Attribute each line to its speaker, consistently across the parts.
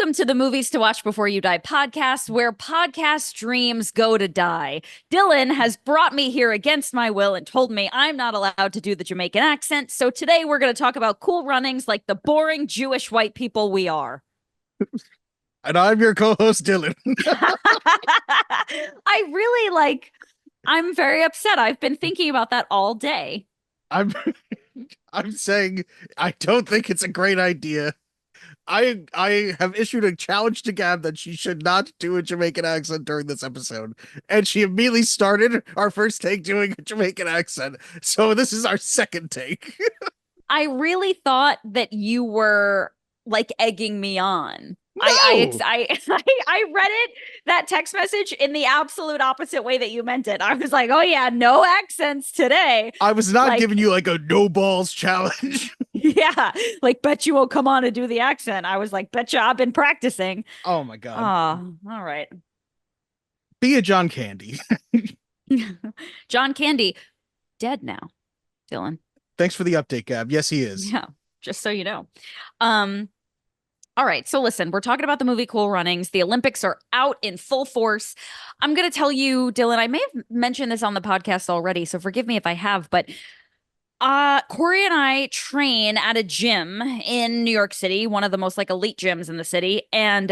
Speaker 1: Welcome to the Movies to Watch Before You Die podcast, where podcast dreams go to die. Dylan has brought me here against my will and told me I'm not allowed to do the Jamaican accent. So today we're going to talk about Cool Runnings like the boring Jewish white people we are.
Speaker 2: And I'm your co-host, Dylan.
Speaker 1: I'm very upset. I've been thinking about that all day.
Speaker 2: I'm I'm saying I don't think it's a great idea. I have issued a challenge to Gab that she should not do a Jamaican accent during this episode. And she immediately started our first take doing a Jamaican accent. So this is our second take.
Speaker 1: I really thought that you were like egging me on.
Speaker 2: No!
Speaker 1: I read it, that text message, in the absolute opposite way that you meant it. I was like, oh yeah, no accents today.
Speaker 2: I was not giving you like a no balls challenge.
Speaker 1: Yeah, like, bet you won't come on and do the accent. I was like, bet you I've been practicing.
Speaker 2: Oh my God.
Speaker 1: Oh, all right.
Speaker 2: Be a John Candy.
Speaker 1: John Candy, dead now, Dylan.
Speaker 2: Thanks for the update, Gab. Yes, he is.
Speaker 1: Yeah, just so you know. All right, so listen, we're talking about the movie Cool Runnings. The Olympics are out in full force. I'm going to tell you, Dylan, I may have mentioned this on the podcast already, so forgive me if I have, but Corey and I train at a gym in New York City, one of the most like elite gyms in the city. And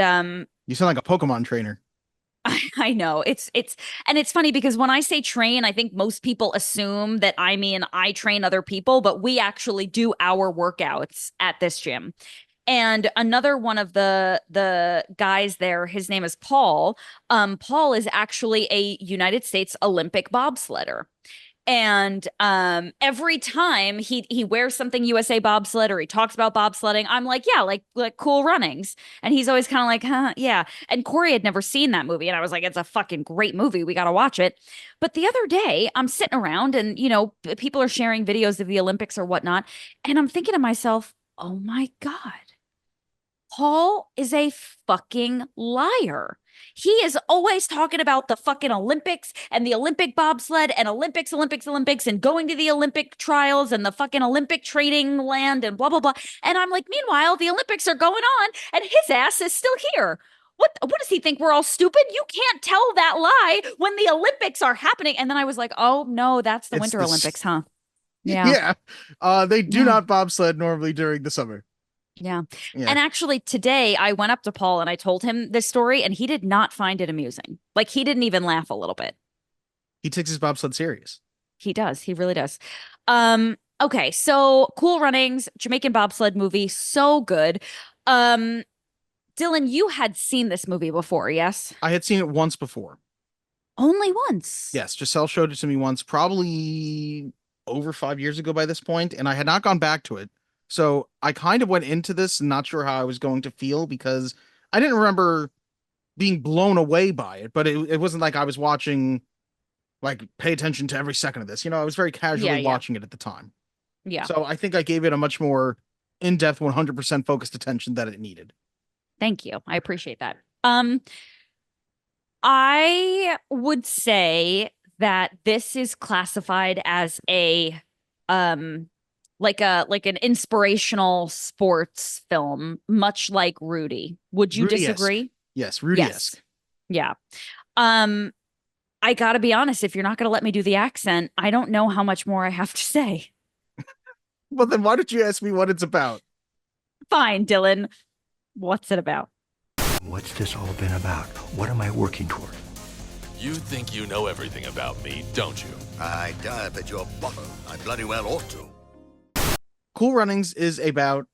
Speaker 2: You sound like a Pokemon trainer.
Speaker 1: I know it's funny because when I say train, I think most people assume that I mean I train other people, but we actually do our workouts at this gym. And another one of the guys there, his name is Paul. Paul is actually a United States Olympic bobsledder. And every time he wears something USA bobsled or he talks about bobsledding, I'm like, yeah, like Cool Runnings. And he's always kind of like, huh, yeah. And Corey had never seen that movie. And I was like, it's a fucking great movie. We got to watch it. But the other day, I'm sitting around and, you know, people are sharing videos of the Olympics or whatnot. And I'm thinking to myself, oh my God, Paul is a fucking liar. He is always talking about the fucking Olympics and the Olympic bobsled and Olympics and going to the Olympic trials and the fucking Olympic training land and blah, blah, blah. And I'm like, meanwhile, the Olympics are going on and his ass is still here. What does he think? We're all stupid? You can't tell that lie when the Olympics are happening. And then I was like, oh, no, that's the Winter Olympics, huh?
Speaker 2: Yeah. They do not bobsled normally during the summer.
Speaker 1: Yeah. And actually today I went up to Paul and I told him this story and he did not find it amusing. Like he didn't even laugh a little bit.
Speaker 2: He takes his bobsled serious.
Speaker 1: He does. He really does. Okay. So Cool Runnings, Jamaican bobsled movie. So good. Dylan, you had seen this movie before, yes?
Speaker 2: I had seen it once before.
Speaker 1: Only once?
Speaker 2: Yes. Giselle showed it to me once, probably over 5 years ago by this point, and I had not gone back to it. So I kind of went into this not sure how I was going to feel because I didn't remember being blown away by it, but it wasn't like I was watching, like, pay attention to every second of this. You know, I was very casually watching it at the time.
Speaker 1: Yeah.
Speaker 2: So I think I gave it a much more in-depth, 100% focused attention that it needed.
Speaker 1: Thank you. I appreciate that. I would say that this is classified as a like an inspirational sports film, much like Rudy. Would you
Speaker 2: Rudy-esque.
Speaker 1: disagree?
Speaker 2: Yes, Rudy-esque.
Speaker 1: Yeah. I gotta be honest, if you're not gonna let me do the accent, I don't know how much more I have to say.
Speaker 2: Well, then why don't you ask me what it's about?
Speaker 1: Fine, Dylan. What's it about?
Speaker 3: What's this all been about? What am I working toward?
Speaker 4: You think you know everything about me, don't you?
Speaker 5: I dive at your bottom. I bloody well ought to.
Speaker 2: Cool Runnings is about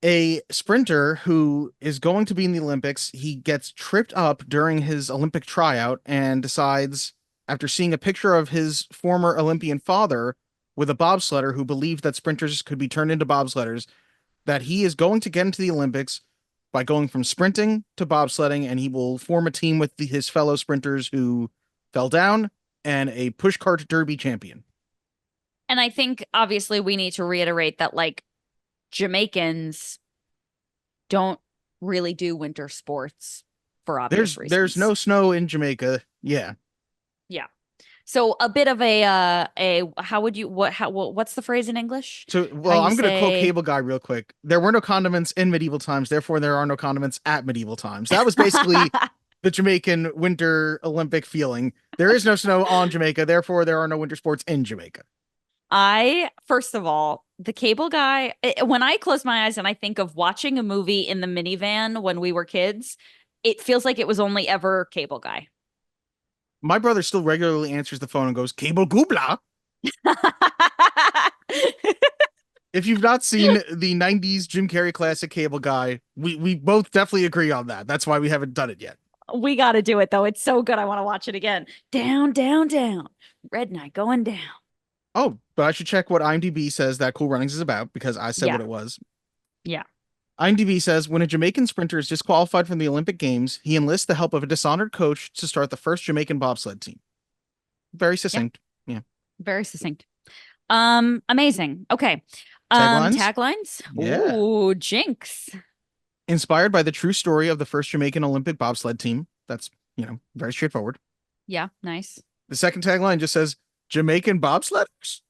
Speaker 2: a sprinter who is going to be in the Olympics. He gets tripped up during his Olympic tryout and decides, after seeing a picture of his former Olympian father with a bobsledder who believed that sprinters could be turned into bobsledders, that he is going to get into the Olympics by going from sprinting to bobsledding, and he will form a team with his fellow sprinters who fell down and a pushcart derby champion.
Speaker 1: And I think obviously we need to reiterate that like Jamaicans don't really do winter sports for obvious reasons.
Speaker 2: There's no snow in Jamaica. Yeah.
Speaker 1: Yeah. So a bit of how would you what's the phrase in English?
Speaker 2: So,
Speaker 1: How
Speaker 2: well,
Speaker 1: you
Speaker 2: I'm going to quote
Speaker 1: say
Speaker 2: Cable Guy real quick. There were no condiments in medieval times, therefore there are no condiments at medieval times. That was basically the Jamaican Winter Olympic feeling. There is no snow on Jamaica, therefore there are no winter sports in Jamaica.
Speaker 1: First of all, the Cable Guy, when I close my eyes and I think of watching a movie in the minivan when we were kids, it feels like it was only ever Cable Guy.
Speaker 2: My brother still regularly answers the phone and goes, Cable Goobla. If you've not seen the 90s Jim Carrey classic Cable Guy, we both definitely agree on that. That's why we haven't done it yet.
Speaker 1: We got to do it though. It's so good. I want to watch it again. Down, down, down. Red Knight going down.
Speaker 2: Oh, but I should check what IMDb says that Cool Runnings is about because I said
Speaker 1: Yeah.
Speaker 2: what it was.
Speaker 1: Yeah.
Speaker 2: IMDb says when a Jamaican sprinter is disqualified from the Olympic Games, he enlists the help of a dishonored coach to start the first Jamaican bobsled team. Very succinct. Yeah.
Speaker 1: Very succinct. Amazing. Okay.
Speaker 2: Taglines?
Speaker 1: Taglines?
Speaker 2: Yeah.
Speaker 1: Ooh, Jinx.
Speaker 2: Inspired by the true story of the first Jamaican Olympic bobsled team. That's, very straightforward.
Speaker 1: Yeah, nice.
Speaker 2: The second tagline just says Jamaican bobsledders.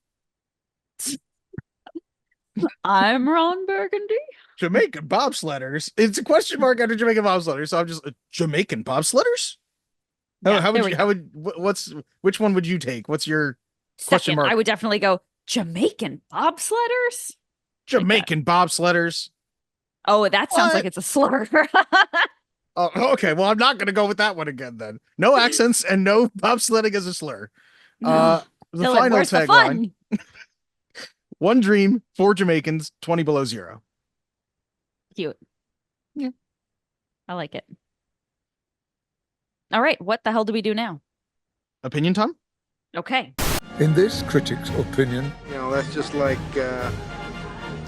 Speaker 1: I'm Ron Burgundy.
Speaker 2: Jamaican bobsledders. It's a question mark after Jamaican bobsledders, so I'm just Jamaican bobsledders.
Speaker 1: Yeah,
Speaker 2: how
Speaker 1: there
Speaker 2: would
Speaker 1: we
Speaker 2: you?
Speaker 1: go.
Speaker 2: How would? What's? Which one would you take? What's your question
Speaker 1: Second,
Speaker 2: mark?
Speaker 1: I would definitely go Jamaican bobsledders.
Speaker 2: Jamaican bobsledders.
Speaker 1: Oh, that sounds
Speaker 2: What?
Speaker 1: like it's a slur.
Speaker 2: Oh, okay. Well, I'm not going to go with that one again then. No accents and no bobsledding as a slur.
Speaker 1: No.
Speaker 2: The
Speaker 1: Dylan,
Speaker 2: final
Speaker 1: where's the
Speaker 2: tagline:
Speaker 1: fun?
Speaker 2: One dream, 4 Jamaicans, 20 below zero.
Speaker 1: Cute.
Speaker 2: Yeah.
Speaker 1: I like it. All right, what the hell do we do now?
Speaker 2: Opinion time?
Speaker 1: Okay.
Speaker 6: In this critic's opinion,
Speaker 7: That's just like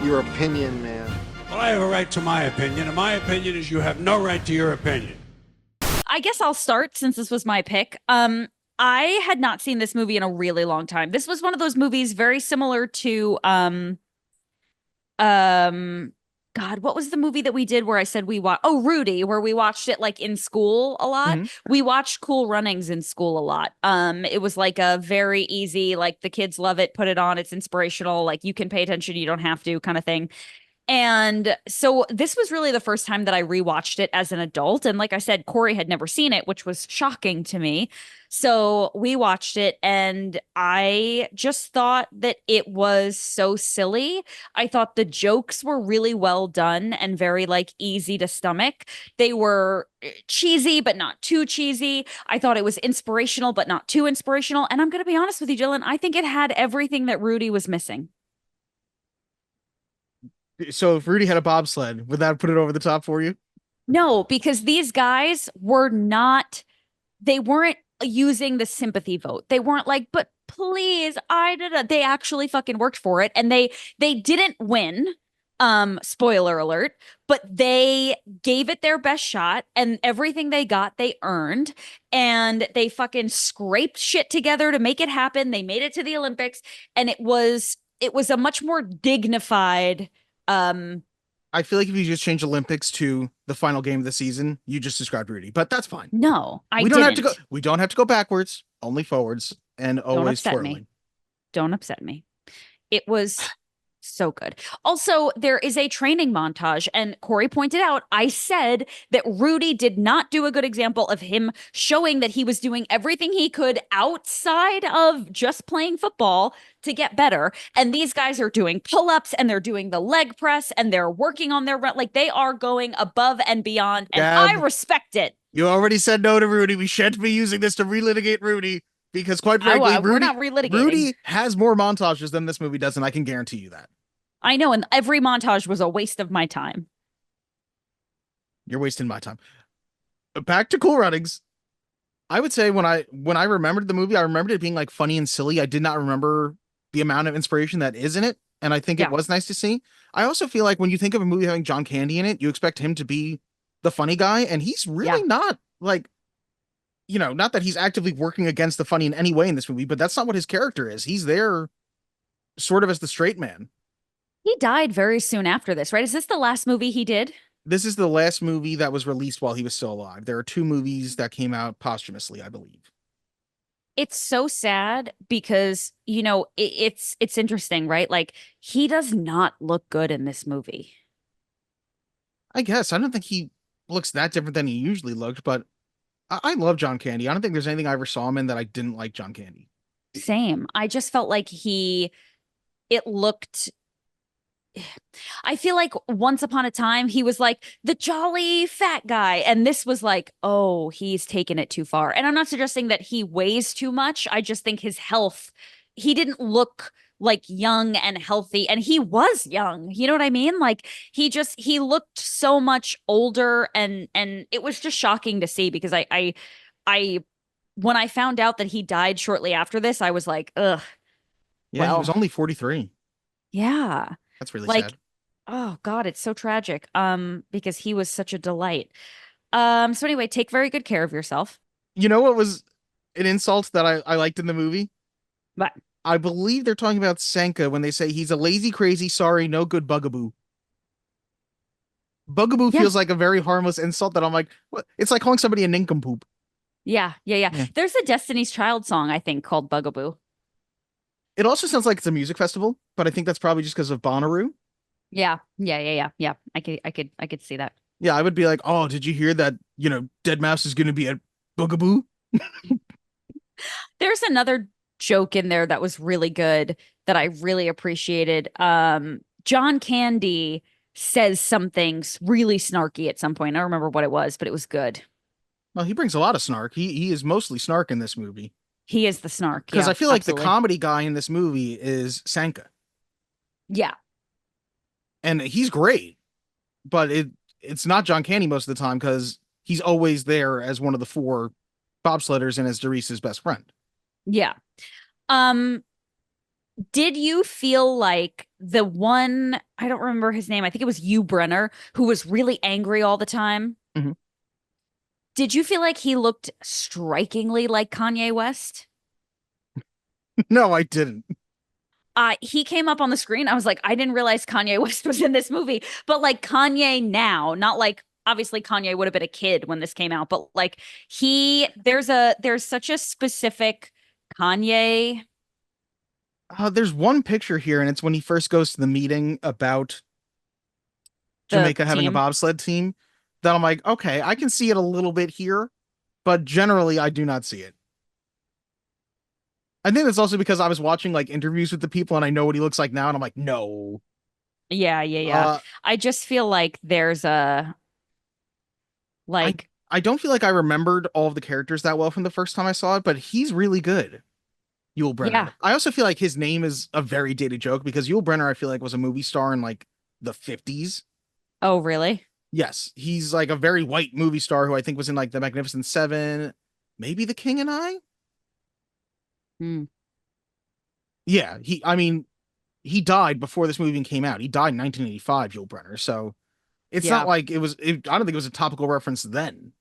Speaker 7: your opinion, man.
Speaker 8: Well, I have a right to my opinion, and my opinion is you have no right to your opinion.
Speaker 1: I guess I'll start since this was my pick. I had not seen this movie in a really long time. This was one of those movies very similar to God, what was the movie that we did where I said we watched? Oh, Rudy, where we watched it like in school a lot. We watched Cool Runnings in school a lot. It was like a very easy, like the kids love it, put it on, it's inspirational, like you can pay attention, you don't have to kind of thing. And so this was really the first time that I rewatched it as an adult. And like I said, Corey had never seen it, which was shocking to me. So we watched it and I just thought that it was so silly. I thought the jokes were really well done and very like easy to stomach. They were cheesy, but not too cheesy. I thought it was inspirational, but not too inspirational. And I'm going to be honest with you, Dylan, I think it had everything that Rudy was missing.
Speaker 2: So if Rudy had a bobsled, would that put it over the top for you?
Speaker 1: No, because these guys they weren't using the sympathy vote. They weren't like, but please, they actually fucking worked for it. And they didn't win. Spoiler alert, but they gave it their best shot and everything they got, they earned, and they fucking scraped shit together to make it happen. They made it to the Olympics and it was a much more dignified,
Speaker 2: I feel like if you just change Olympics to the final game of the season, you just described Rudy, but that's fine.
Speaker 1: no,
Speaker 2: We don't have to go. We don't have to go backwards, only forwards, and always
Speaker 1: upset me.
Speaker 2: twirling.
Speaker 1: Don't upset me. It was so good. Also, there is a training montage, and Corey pointed out, I said that Rudy did not do a good example of him showing that he was doing everything he could outside of just playing football to get better. And these guys are doing pull-ups and they're doing the leg press and they're working on their like they are going above and beyond. And I respect it.
Speaker 2: You already said no to Rudy. We shan't be using this to relitigate Rudy because, quite frankly,
Speaker 1: we're not relitigating.
Speaker 2: Rudy has more montages than this movie does, and I can guarantee you that.
Speaker 1: I know, and every montage was a waste of my time.
Speaker 2: You're wasting my time. Back to Cool Runnings. I would say when I remembered the movie, I remembered it being like funny and silly. I did not remember the amount of inspiration that is in it, and I think it was nice to see. I also feel like when you think of a movie having John Candy in it, you expect him to be the funny guy, and he's really not like, not that he's actively working against the funny in any way in this movie, but that's not what his character is. He's there sort of as the straight man.
Speaker 1: He died very soon after this, right? Is this the last movie he did?
Speaker 2: This is the last movie that was released while he was still alive. There are 2 movies that came out posthumously, I believe.
Speaker 1: It's so sad because, it's interesting, right? Like he does not look good in this movie.
Speaker 2: I guess I don't think he looks that different than he usually looked, but I love John Candy. I don't think there's anything I ever saw him in that I didn't like John Candy.
Speaker 1: Same. I just felt like it looked I feel like once upon a time he was like the jolly fat guy, and this was like, oh, he's taken it too far. And I'm not suggesting that he weighs too much. I just think his health, he didn't look like young and healthy, and he was young. You know what I mean? Like he looked so much older, and it was just shocking to see because I when I found out that he died shortly after this, I was like, ugh,
Speaker 2: Yeah, he was
Speaker 1: well,
Speaker 2: only 43.
Speaker 1: yeah.
Speaker 2: That's really
Speaker 1: Like,
Speaker 2: sad.
Speaker 1: oh God, it's so tragic. Because he was such a delight. So anyway, take very good care of yourself.
Speaker 2: You know what was an insult that I liked in the movie?
Speaker 1: But
Speaker 2: I believe they're talking about Sanka when they say he's a lazy, crazy, sorry, no good bugaboo. Bugaboo
Speaker 1: yeah,
Speaker 2: feels like a very harmless insult that I'm like, what? It's like calling somebody a nincompoop.
Speaker 1: yeah.
Speaker 2: Yeah.
Speaker 1: There's a Destiny's Child song, I think, called Bugaboo.
Speaker 2: It also sounds like it's a music festival, but I think that's probably just because of Bonnaroo.
Speaker 1: Yeah. I could see that.
Speaker 2: Yeah, I would be like, oh, did you hear that, Dead Mouse is going to be at Bugaboo?
Speaker 1: There's another joke in there that was really good that I really appreciated. John Candy says something really snarky at some point. I don't remember what it was, but it was good.
Speaker 2: Well, he brings a lot of snark. He is mostly snark in this movie.
Speaker 1: He is the snark.
Speaker 2: Because
Speaker 1: Yeah,
Speaker 2: I feel like the
Speaker 1: absolutely.
Speaker 2: comedy guy in this movie is Sanka.
Speaker 1: Yeah.
Speaker 2: And he's great, but it's not John Candy most of the time because he's always there as one of the four bobsledders and as Doris's best friend.
Speaker 1: Yeah. Um, did you feel like the one, I don't remember his name, I think it was Hugh Brenner, who was really angry all the time?
Speaker 2: Mhm.
Speaker 1: Did you feel like he looked strikingly like Kanye West?
Speaker 2: No, I didn't.
Speaker 1: He came up on the screen. I was like, I didn't realize Kanye West was in this movie, but like Kanye now, not like obviously Kanye would have been a kid when this came out, but like there's such a specific Kanye.
Speaker 2: There's one picture here, and it's when he first goes to the meeting about
Speaker 1: The
Speaker 2: Jamaica having a
Speaker 1: team.
Speaker 2: bobsled team that I'm like, okay, I can see it a little bit here, but generally I do not see it. I think that's also because I was watching like interviews with the people and I know what he looks like now, and I'm like, no.
Speaker 1: Yeah.
Speaker 2: Uh,
Speaker 1: I just feel like there's a
Speaker 2: I
Speaker 1: like
Speaker 2: I don't feel like I remembered all of the characters that well from the first time I saw it, but he's really good. Yul
Speaker 1: yeah.
Speaker 2: Brynner. I also feel like his name is a very dated joke because Yul Brynner, I feel like, was a movie star in like the 50s.
Speaker 1: Oh, really?
Speaker 2: Yes, he's like a very white movie star who I think was in like The Magnificent Seven, maybe The King and I.
Speaker 1: Hmm.
Speaker 2: Yeah, I mean, he died before this movie even came out. He died in 1985, Yul Brynner. So it's not
Speaker 1: Yeah.
Speaker 2: like I don't think it was a topical reference then.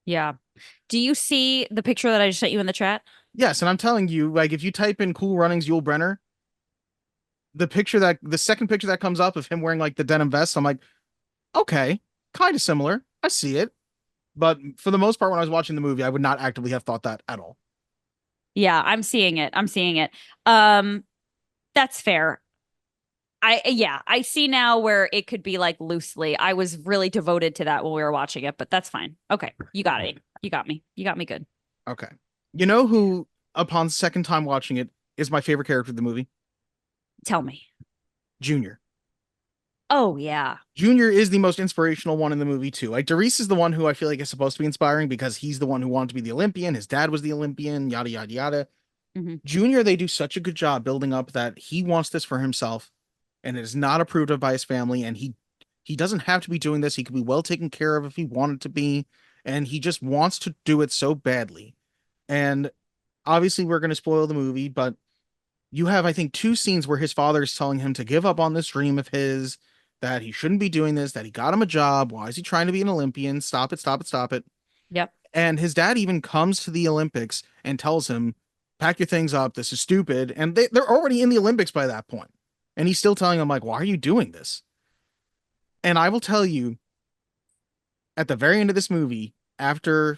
Speaker 1: Yeah. Do you see the picture that I just sent you in the chat?
Speaker 2: Yes, and I'm telling you, like, if you type in Cool Runnings Yul Brynner, the second picture that comes up of him wearing like the denim vest, I'm like, okay, kind of similar. I see it. But for the most part, when I was watching the movie, I would not actively have thought that at all.
Speaker 1: Yeah, I'm seeing it. I'm seeing it. Um, that's fair. I see now where it could be like loosely. I was really devoted to that when we were watching it, but that's fine. Okay, you got it. You got me. You got me good.
Speaker 2: Okay. You know who, upon second time watching it, is my favorite character of the movie?
Speaker 1: Tell me.
Speaker 2: Junior.
Speaker 1: Oh yeah.
Speaker 2: Junior is the most inspirational one in the movie too. Like Doris is the one who I feel like is supposed to be inspiring because he's the one who wanted to be the Olympian. His dad was the Olympian, yada yada yada.
Speaker 1: Hmm.
Speaker 2: Junior, they do such a good job building up that he wants this for himself and it is not approved of by his family. And he doesn't have to be doing this. He could be well taken care of if he wanted to be. And he just wants to do it so badly. And obviously we're going to spoil the movie, but you have, I think, two scenes where his father is telling him to give up on this dream of his, that he shouldn't be doing this, that he got him a job. Why is he trying to be an Olympian? Stop it, stop it, stop it.
Speaker 1: Yep.
Speaker 2: And his dad even comes to the Olympics and tells him, pack your things up. This is stupid. And they're already in the Olympics by that point. And he's still telling him, like, why are you doing this? And I will tell you, at the very end of this movie, after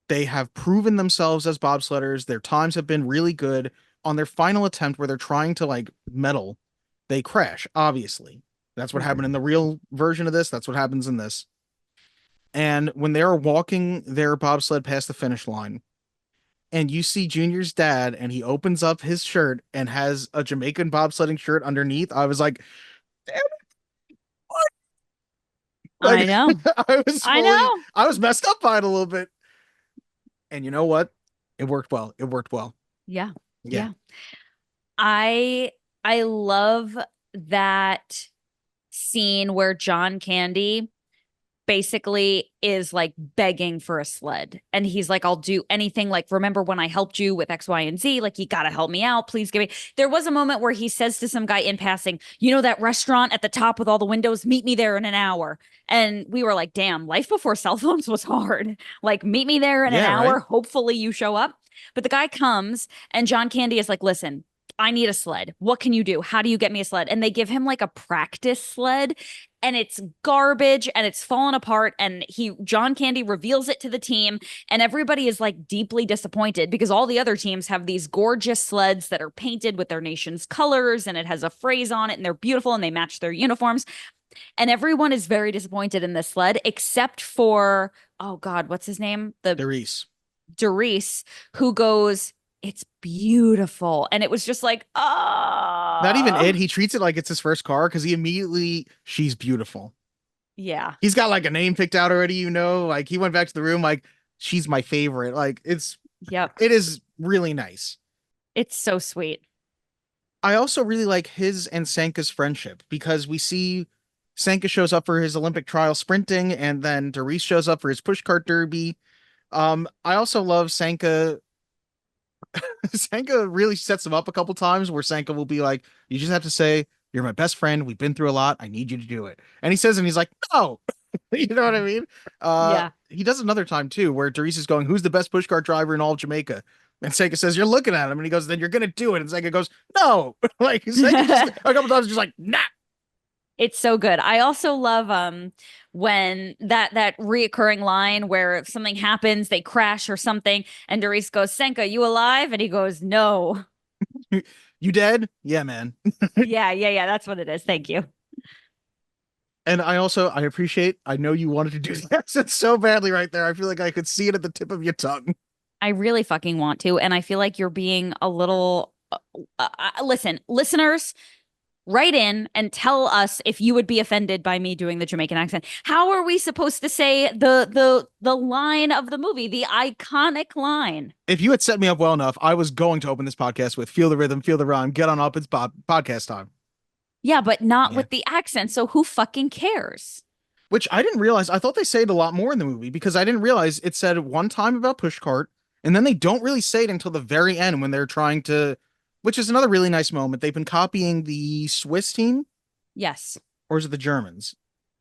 Speaker 2: They have proven themselves as bobsledders. Their times have been really good. On their final attempt where they're trying to like medal, they crash, obviously. That's what happened in the real version of this. That's what happens in this. And when they're walking their bobsled past the finish line, and you see Junior's dad, and he opens up his shirt and has a Jamaican bobsledding shirt underneath, I was like, damn it, what?
Speaker 1: I
Speaker 2: Like,
Speaker 1: know. I know.
Speaker 2: I was messed up by it a little bit. And you know what? It worked well. It worked well.
Speaker 1: Yeah.
Speaker 2: Yeah.
Speaker 1: Yeah. I love that scene where John Candy basically is like begging for a sled, and he's like, I'll do anything, like, remember when I helped you with X, Y, and Z, like, you gotta help me out, please give me. There was a moment where he says to some guy in passing, you know, that restaurant at the top with all the windows, meet me there in an hour. And we were like, damn, life before cell phones was hard. Like, meet me there in an
Speaker 2: Yeah,
Speaker 1: hour,
Speaker 2: right?
Speaker 1: hopefully you show up. But the guy comes, and John Candy is like, listen, I need a sled. What can you do? How do you get me a sled? And they give him like a practice sled, and it's garbage and it's fallen apart. And John Candy reveals it to the team, and everybody is like deeply disappointed because all the other teams have these gorgeous sleds that are painted with their nation's colors, and it has a phrase on it, and they're beautiful and they match their uniforms. And everyone is very disappointed in this sled except for, oh God, what's his name? Derice, who goes, it's beautiful. And it was just like,
Speaker 2: Not even
Speaker 1: oh,
Speaker 2: it. He treats it like it's his first car because she's beautiful.
Speaker 1: yeah.
Speaker 2: He's got like a name picked out already, you know, like he went back to the room, like, she's my favorite. Like
Speaker 1: Yep.
Speaker 2: it is really nice.
Speaker 1: It's so sweet.
Speaker 2: I also really like his and Sanka's friendship because we see Sanka shows up for his Olympic trial sprinting, and then Derice shows up for his pushcart derby. I also love Sanka. Sanka really sets him up a couple times where Sanka will be like, you just have to say, you're my best friend. We've been through a lot. I need you to do it. And he says, and he's like, no, you know what I mean?
Speaker 1: Yeah.
Speaker 2: He does another time too, where Derice is going, who's the best pushcart driver in all of Jamaica? And Sanka says, you're looking at him. And he goes, then you're going to do it. And Sanka goes, no, like Sanka just a couple times just like, nah.
Speaker 1: It's so good. I also love when that reoccurring line where if something happens, they crash or something, and Doris goes, Senka, you alive? And he goes, no.
Speaker 2: You dead? Yeah, man.
Speaker 1: Yeah. That's what it is. Thank you.
Speaker 2: And I appreciate, I know you wanted to do that so badly right there. I feel like I could see it at the tip of your tongue.
Speaker 1: I really fucking want to. And I feel like you're being a little, listen, listeners, write in and tell us if you would be offended by me doing the Jamaican accent. How are we supposed to say the line of the movie, the iconic line?
Speaker 2: If you had set me up well enough, I was going to open this podcast with feel the rhythm, feel the rhyme, get on up, it's podcast time.
Speaker 1: Yeah, but not with the accent. So who fucking cares?
Speaker 2: Which I didn't realize. I thought they say it a lot more in the movie because I didn't realize it said one time about pushcart, and then they don't really say it until the very end when they're trying to, which is another really nice moment. They've been copying the Swiss team.
Speaker 1: Yes.
Speaker 2: Or is it the Germans?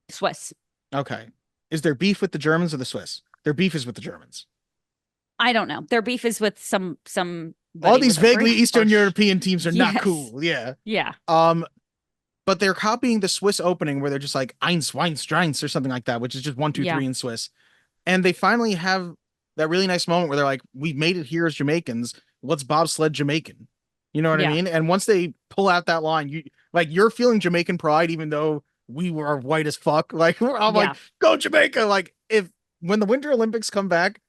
Speaker 1: Swiss.
Speaker 2: Okay. Is there beef with the Germans or the Swiss? Their beef is with the Germans.
Speaker 1: I don't know. Their beef is with some
Speaker 2: all these vaguely Eastern European teams are not cool. Yeah.
Speaker 1: Yeah.
Speaker 2: But they're copying the Swiss opening where they're just like eins, weins, dreins or something like that, which is just 1, 2, 3 in Swiss. And they finally have that really nice moment where they're like, we've made it here as Jamaicans. Let's bobsled Jamaican. You know what I mean? And once they pull out that line, you're feeling Jamaican pride, even though we were white as fuck. Like, I'm like, go Jamaica. Like, when the Winter Olympics come back,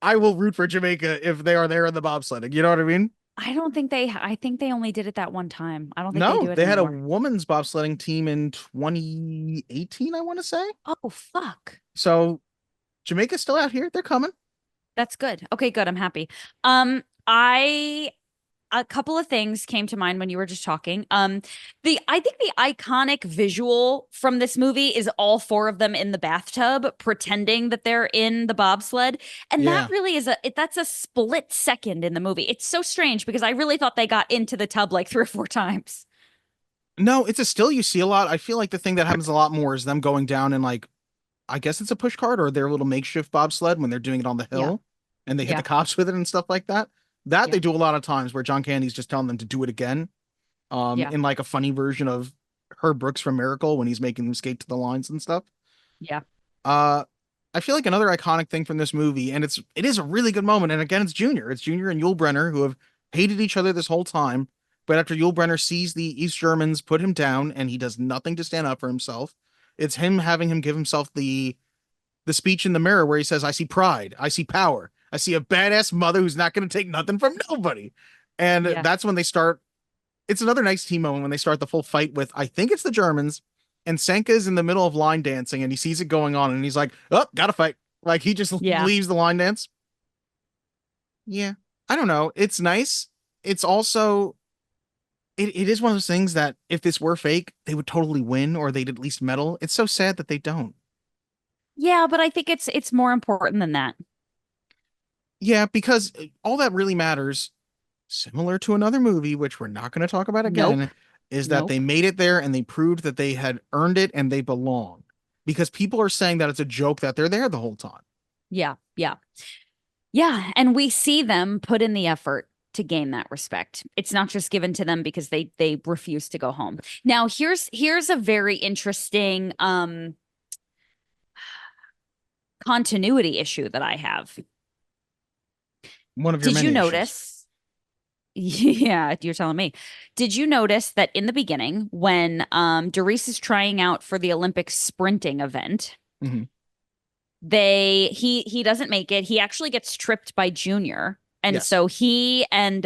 Speaker 2: I will root for Jamaica if they are there in the bobsledding. You know what I mean?
Speaker 1: I think they only did it that one time. I don't think they do it
Speaker 2: they had
Speaker 1: anymore.
Speaker 2: a women's bobsledding team in 2018, I want to say.
Speaker 1: Oh, fuck.
Speaker 2: So Jamaica's still out here. They're coming.
Speaker 1: That's good. Okay, good. I'm happy. A couple of things came to mind when you were just talking. I think the iconic visual from this movie is all four of them in the bathtub pretending that they're in the bobsled. And that really is that's a split second in the movie. It's so strange because I really thought they got into the tub like 3 or 4 times.
Speaker 2: No, it's a still you see a lot. I feel like the thing that happens a lot more is them going down in like, I guess it's a push cart or their little makeshift bobsled when they're doing it on the hill and they hit the cops with it and stuff like that. They do a lot of times where John Candy's just telling them to do it again. In like a funny version of Herb Brooks from Miracle when he's making them skate to the lines and stuff.
Speaker 1: Yeah.
Speaker 2: I feel like another iconic thing from this movie, and it is a really good moment. And again, it's Junior. It's Junior and Yul Brynner who have hated each other this whole time. But after Yul Brynner sees the East Germans put him down and he does nothing to stand up for himself, it's him having him give himself the speech in the mirror where he says, I see pride, I see power, I see a badass mother who's not going to take nothing from nobody. And
Speaker 1: Yeah.
Speaker 2: that's when they start. It's another nice team moment when they start the full fight with, I think it's the Germans, and Senka's in the middle of line dancing and he sees it going on and he's like, oh, gotta fight. Like he just
Speaker 1: Yeah.
Speaker 2: leaves the line dance. Yeah. I don't know. It's nice. It's also, it is one of those things that if this were fake, they would totally win or they'd at least medal. It's so sad that they don't.
Speaker 1: Yeah, but I think it's more important than that.
Speaker 2: Yeah, because all that really matters, similar to another movie, which we're not going to talk about again,
Speaker 1: Nope.
Speaker 2: is that
Speaker 1: Nope.
Speaker 2: they made it there and they proved that they had earned it and they belong. Because people are saying that it's a joke that they're there the whole time.
Speaker 1: Yeah, yeah. Yeah, and we see them put in the effort to gain that respect. It's not just given to them because they refuse to go home. Now, here's a very interesting continuity issue that I have.
Speaker 2: One of your
Speaker 1: Did
Speaker 2: many
Speaker 1: you
Speaker 2: issues.
Speaker 1: notice? Yeah, you're telling me. Did you notice that in the beginning, when Doris is trying out for the Olympic sprinting event,
Speaker 2: Mhm.
Speaker 1: he doesn't make it. He actually gets tripped by Junior. And
Speaker 2: Yes.
Speaker 1: so he and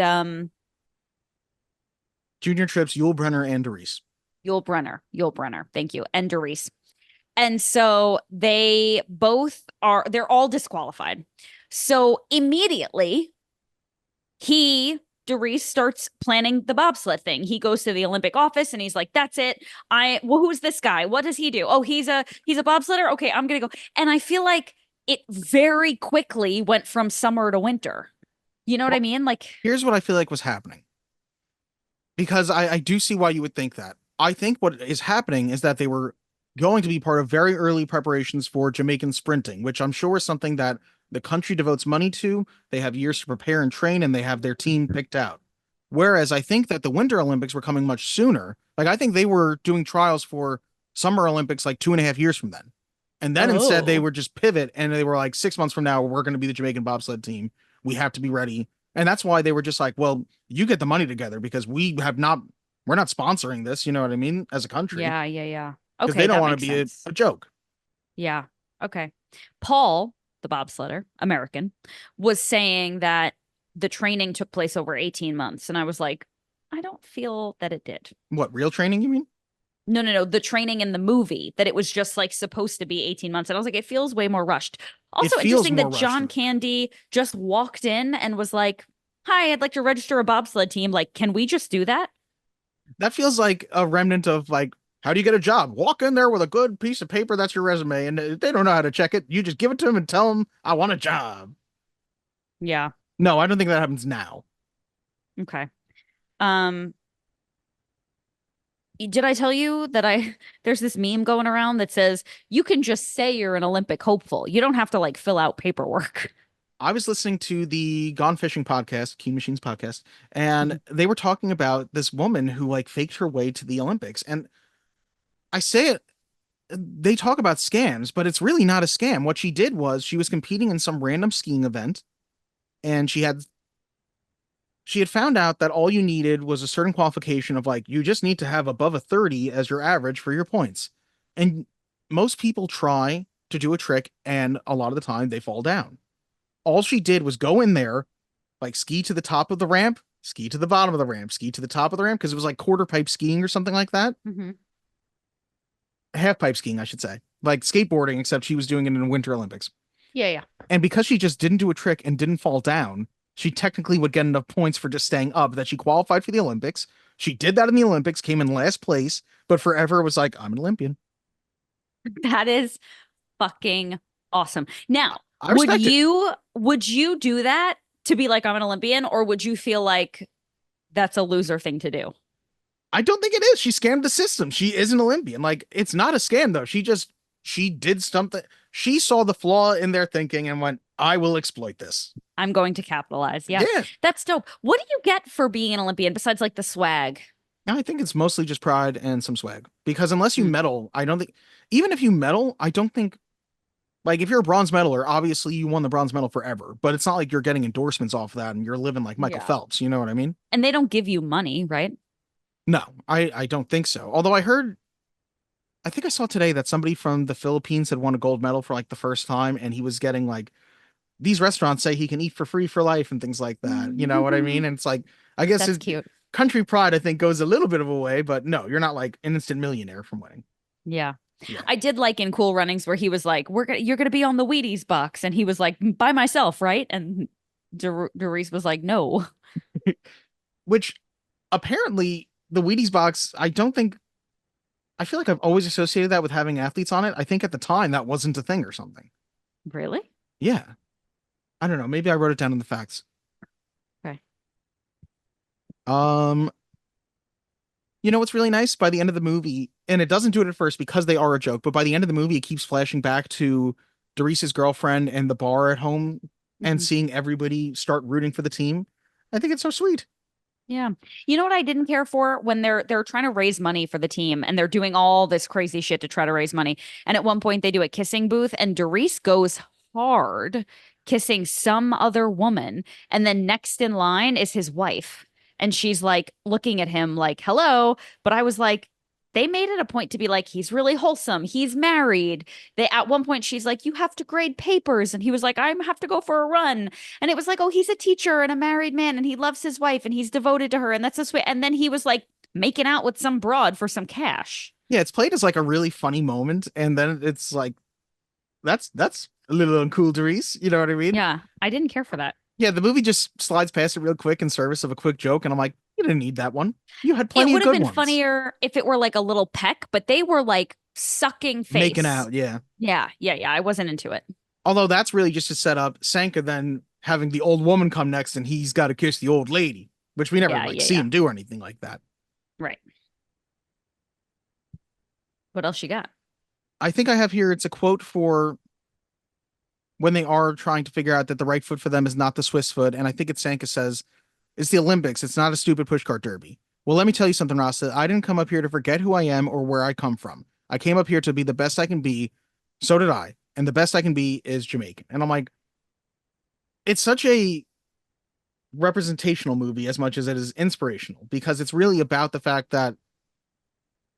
Speaker 2: Junior trips Yul Brynner and Doris.
Speaker 1: Yul Brenner, thank you, and Doris. And so they're all disqualified. So immediately Doris starts planning the bobsled thing. He goes to the Olympic office and he's like, that's it. Who's this guy? What does he do? Oh, he's a bobsledder. Okay, I'm gonna go. And I feel like it very quickly went from summer to winter. You know what I mean? Like,
Speaker 2: Here's what I feel like was happening. Because I do see why you would think that. I think what is happening is that they were going to be part of very early preparations for Jamaican sprinting, which I'm sure is something that the country devotes money to. They have years to prepare and train, and they have their team picked out. Whereas I think that the Winter Olympics were coming much sooner. Like, I think they were doing trials for Summer Olympics like 2.5 years from then. And then instead they
Speaker 1: Oh.
Speaker 2: would just pivot and they were like, 6 months from now, we're going to be the Jamaican bobsled team. We have to be ready. And that's why they were just like, well, you get the money together because we're not sponsoring this. You know what I mean? As a country.
Speaker 1: yeah, yeah, yeah.
Speaker 2: Because
Speaker 1: Okay,
Speaker 2: they don't
Speaker 1: that
Speaker 2: want to
Speaker 1: makes
Speaker 2: be
Speaker 1: sense.
Speaker 2: a joke.
Speaker 1: Yeah. Okay. Paul, the bobsledder, American, was saying that the training took place over 18 months. And I was like, I don't feel that it did.
Speaker 2: What, real training, you mean?
Speaker 1: No. The training in the movie, that it was just like supposed to be 18 months. And I was like, it feels way more rushed. Also
Speaker 2: feels
Speaker 1: interesting
Speaker 2: more
Speaker 1: that
Speaker 2: rushed
Speaker 1: John
Speaker 2: than-
Speaker 1: Candy just walked in and was like, hi, I'd like to register a bobsled team. Like, can we just do that?
Speaker 2: That feels like a remnant of like, how do you get a job? Walk in there with a good piece of paper. That's your resume. And they don't know how to check it. You just give it to them and tell them, I want a job.
Speaker 1: Yeah.
Speaker 2: No, I don't think that happens now.
Speaker 1: Okay. Did I tell you that there's this meme going around that says you can just say you're an Olympic hopeful. You don't have to like fill out paperwork.
Speaker 2: I was listening to the Gone Fishing podcast, Key Machines podcast, and they were talking about this woman who like faked her way to the Olympics. And I say it, they talk about scams, but it's really not a scam. What she did was she was competing in some random skiing event, and she had found out that all you needed was a certain qualification of like, you just need to have above a 30 as your average for your points. And most people try to do a trick, and a lot of the time they fall down. All she did was go in there, like ski to the top of the ramp, ski to the bottom of the ramp, ski to the top of the ramp, because it was like quarter pipe skiing or something like that.
Speaker 1: Mm-hmm.
Speaker 2: Half pipe skiing, I should say. Like skateboarding, except she was doing it in the Winter Olympics.
Speaker 1: Yeah.
Speaker 2: And because she just didn't do a trick and didn't fall down, she technically would get enough points for just staying up that she qualified for the Olympics. She did that in the Olympics, came in last place, but forever was like, I'm an Olympian.
Speaker 1: That is fucking awesome. Now,
Speaker 2: I respect it.
Speaker 1: would you do that to be like, I'm an Olympian, or would you feel like that's a loser thing to do?
Speaker 2: I don't think it is. She scammed the system. She is an Olympian. Like, it's not a scam though. She did something. She saw the flaw in their thinking and went, I will exploit this.
Speaker 1: I'm going to capitalize. Yeah. That's dope. What do you get for being an Olympian besides like the swag?
Speaker 2: Now, I think it's mostly just pride and some swag, because unless you medal, I don't think, even if you medal, I don't think Like if you're a bronze medaler, obviously you won the bronze medal forever, but it's not like you're getting endorsements off of that and you're living like Michael
Speaker 1: Yeah.
Speaker 2: Phelps. You know what I mean?
Speaker 1: And they don't give you money, right?
Speaker 2: No, I don't think so. Although I think I saw today that somebody from the Philippines had won a gold medal for like the first time, and he was getting like these restaurants say he can eat for free for life and things like that. You know what I mean? And it's like, I guess
Speaker 1: That's
Speaker 2: his
Speaker 1: cute.
Speaker 2: country pride, I think, goes a little bit of a way, but no, you're not like an instant millionaire from winning.
Speaker 1: Yeah.
Speaker 2: Yeah.
Speaker 1: I did like in Cool Runnings where he was like, you're gonna be on the Wheaties box. And he was like, by myself, right? And Doris was like, no.
Speaker 2: Which apparently the Wheaties box, I feel like I've always associated that with having athletes on it. I think at the time that wasn't a thing or something.
Speaker 1: Really?
Speaker 2: Yeah. I don't know. Maybe I wrote it down in the facts.
Speaker 1: Okay.
Speaker 2: You know what's really nice? By the end of the movie, and it doesn't do it at first because they are a joke, but by the end of the movie, it keeps flashing back to Doris's girlfriend and the bar at home and
Speaker 1: Mhm.
Speaker 2: seeing everybody start rooting for the team. I think it's so sweet.
Speaker 1: Yeah. You know what I didn't care for when they're trying to raise money for the team and they're doing all this crazy shit to try to raise money. And at one point they do a kissing booth and Doris goes hard kissing some other woman. And then next in line is his wife. And she's like looking at him like, hello. But I was like, they made it a point to be like, he's really wholesome. He's married. They at one point she's like, you have to grade papers. And he was like, I have to go for a run. And it was like, oh, he's a teacher and a married man and he loves his wife and he's devoted to her. And that's so sweet. And then he was like making out with some broad for some cash.
Speaker 2: Yeah, it's played as like a really funny moment, and then it's like that's a little uncool, Doris. You know what I mean?
Speaker 1: Yeah. I didn't care for that.
Speaker 2: Yeah, the movie just slides past it real quick in service of a quick joke, and I'm like, you didn't need that one. You had
Speaker 1: It
Speaker 2: plenty of
Speaker 1: would have
Speaker 2: good
Speaker 1: been
Speaker 2: ones.
Speaker 1: funnier if it were like a little peck, but they were like sucking face.
Speaker 2: Making out, yeah.
Speaker 1: Yeah. Yeah. Yeah. I wasn't into it.
Speaker 2: Although that's really just to set up Sanka then having the old woman come next, and he's got to kiss the old lady, which we never
Speaker 1: Yeah,
Speaker 2: like
Speaker 1: yeah,
Speaker 2: see
Speaker 1: yeah.
Speaker 2: him do or anything like that.
Speaker 1: Right. What else you got?
Speaker 2: I think I have here, it's a quote for when they are trying to figure out that the right foot for them is not the Swiss foot, and I think it's Sanka says, it's the Olympics. It's not a stupid pushcart derby. Well, let me tell you something, Rasta. I didn't come up here to forget who I am or where I come from. I came up here to be the best I can be. So did I. And the best I can be is Jamaican. And I'm like, it's such a representational movie as much as it is inspirational because it's really about the fact that